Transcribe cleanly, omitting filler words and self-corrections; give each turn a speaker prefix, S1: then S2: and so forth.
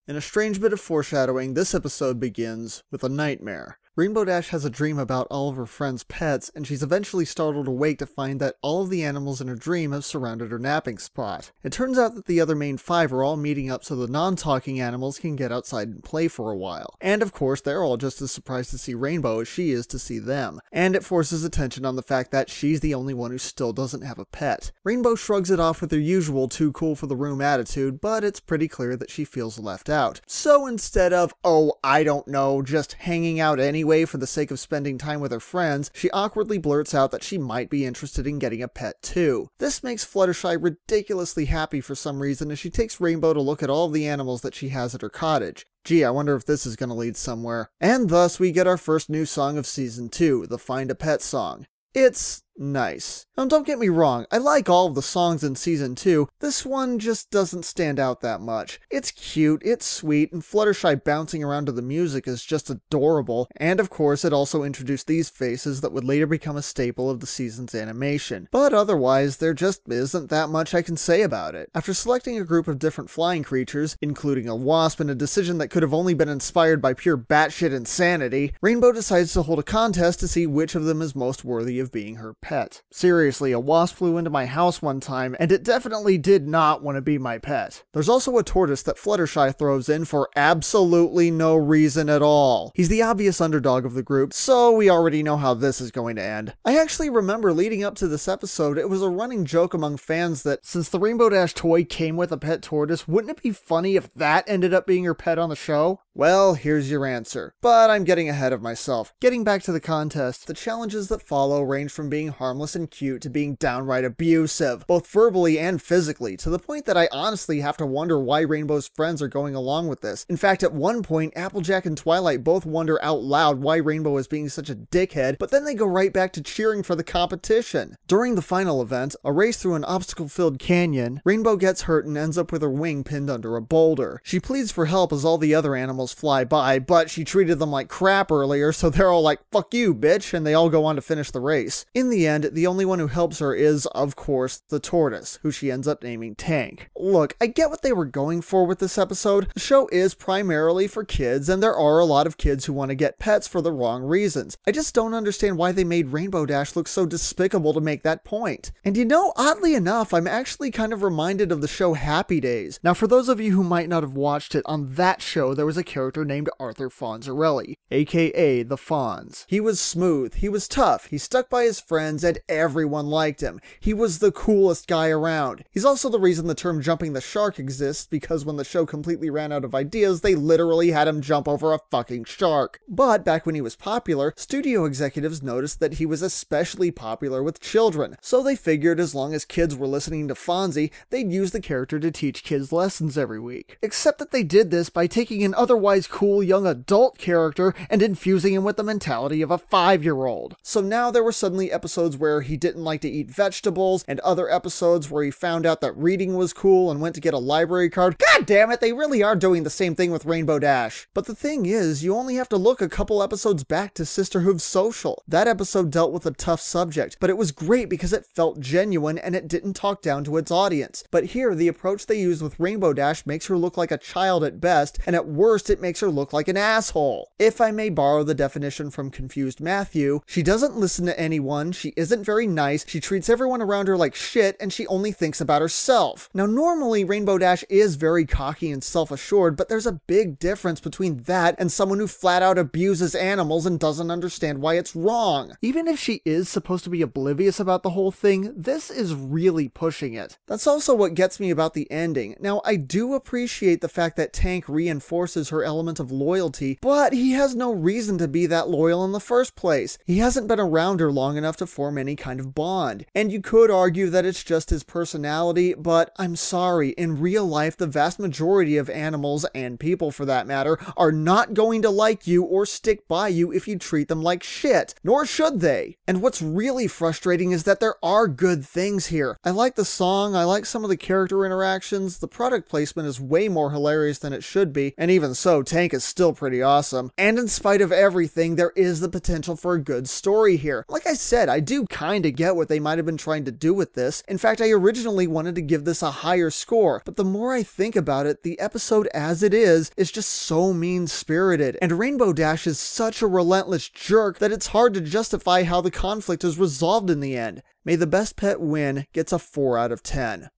S1: In a strange bit of foreshadowing, this episode begins with a nightmare. Rainbow Dash has a dream about all of her friends' pets, and she's eventually startled awake to find that all of the animals in her dream have surrounded her napping spot. It turns out that the other main 5 are all meeting up so the non-talking animals can get outside and play for a while. And of course, they're all just as surprised to see Rainbow as she is to see them. And it forces attention on the fact that she's the only one who still doesn't have a pet. Rainbow shrugs it off with her usual too cool for the room attitude, but it's pretty clear that she feels left out. So instead of, oh, I don't know, just hanging out anyway for the sake of spending time with her friends, she awkwardly blurts out that she might be interested in getting a pet too. This makes Fluttershy ridiculously happy for some reason as she takes Rainbow to look at all of the animals that she has at her cottage. Gee, I wonder if this is going to lead somewhere. And thus we get our first new song of Season 2, the Find a Pet song. It's nice. Now don't get me wrong, I like all of the songs in Season 2, this one just doesn't stand out that much. It's cute, it's sweet, and Fluttershy bouncing around to the music is just adorable, and of course it also introduced these faces that would later become a staple of the season's animation. But otherwise, there just isn't that much I can say about it. After selecting a group of different flying creatures, including a wasp in a decision that could have only been inspired by pure batshit insanity, Rainbow decides to hold a contest to see which of them is most worthy of being her pet. Seriously, a wasp flew into my house one time, and it definitely did not want to be my pet. There's also a tortoise that Fluttershy throws in for absolutely no reason at all. He's the obvious underdog of the group, so we already know how this is going to end. I actually remember leading up to this episode, it was a running joke among fans that since the Rainbow Dash toy came with a pet tortoise, wouldn't it be funny if that ended up being her pet on the show? Well, here's your answer. But I'm getting ahead of myself. Getting back to the contest, the challenges that follow range from being harmless and cute to being downright abusive, both verbally and physically, to the point that I honestly have to wonder why Rainbow's friends are going along with this. In fact, at one point, Applejack and Twilight both wonder out loud why Rainbow is being such a dickhead, but then they go right back to cheering for the competition. During the final event, a race through an obstacle-filled canyon, Rainbow gets hurt and ends up with her wing pinned under a boulder. She pleads for help as all the other animals fly by, but she treated them like crap earlier, so they're all like, fuck you, bitch, and they all go on to finish the race. In the end, the only one who helps her is, of course, the tortoise, who she ends up naming Tank. Look, I get what they were going for with this episode. The show is primarily for kids, and there are a lot of kids who want to get pets for the wrong reasons. I just don't understand why they made Rainbow Dash look so despicable to make that point. And you know, oddly enough, I'm actually kind of reminded of the show Happy Days. Now, for those of you who might not have watched it, on that show there was a character named Arthur Fonzarelli, aka the Fonz. He was smooth, he was tough, he stuck by his friends, and everyone liked him. He was the coolest guy around. He's also the reason the term jumping the shark exists, because when the show completely ran out of ideas, they literally had him jump over a fucking shark. But back when he was popular, studio executives noticed that he was especially popular with children, so they figured as long as kids were listening to Fonzie, they'd use the character to teach kids lessons every week. Except that they did this by taking an otherwise cool young adult character and infusing him with the mentality of a 5-year-old. So now there were suddenly episodes where he didn't like to eat vegetables, and other episodes where he found out that reading was cool and went to get a library card. God damn it, they really are doing the same thing with Rainbow Dash. But the thing is, you only have to look a couple episodes back to Sisterhood Social. That episode dealt with a tough subject, but it was great because it felt genuine and it didn't talk down to its audience. But here, the approach they use with Rainbow Dash makes her look like a child at best, and at worst, it makes her look like an asshole. If I may borrow the definition from Confused Matthew, she doesn't listen to anyone, she isn't very nice, she treats everyone around her like shit, and she only thinks about herself. Now normally Rainbow Dash is very cocky and self-assured, but there's a big difference between that and someone who flat out abuses animals and doesn't understand why it's wrong. Even if she is supposed to be oblivious about the whole thing, this is really pushing it. That's also what gets me about the ending. Now I do appreciate the fact that Tank reinforces her element of loyalty, but he has no reason to be that loyal in the first place. He hasn't been around her long enough to form any kind of bond. And you could argue that it's just his personality, but I'm sorry, in real life the vast majority of animals, and people for that matter, are not going to like you or stick by you if you treat them like shit. Nor should they. And what's really frustrating is that there are good things here. I like the song, I like some of the character interactions, the product placement is way more hilarious than it should be, and even so, so, Tank is still pretty awesome. And in spite of everything, there is the potential for a good story here. Like I said, I do kinda get what they might have been trying to do with this. In fact, I originally wanted to give this a higher score, but the more I think about it, the episode as it is just so mean-spirited, and Rainbow Dash is such a relentless jerk that it's hard to justify how the conflict is resolved in the end. May the Best Pet Win gets a 4 out of 10.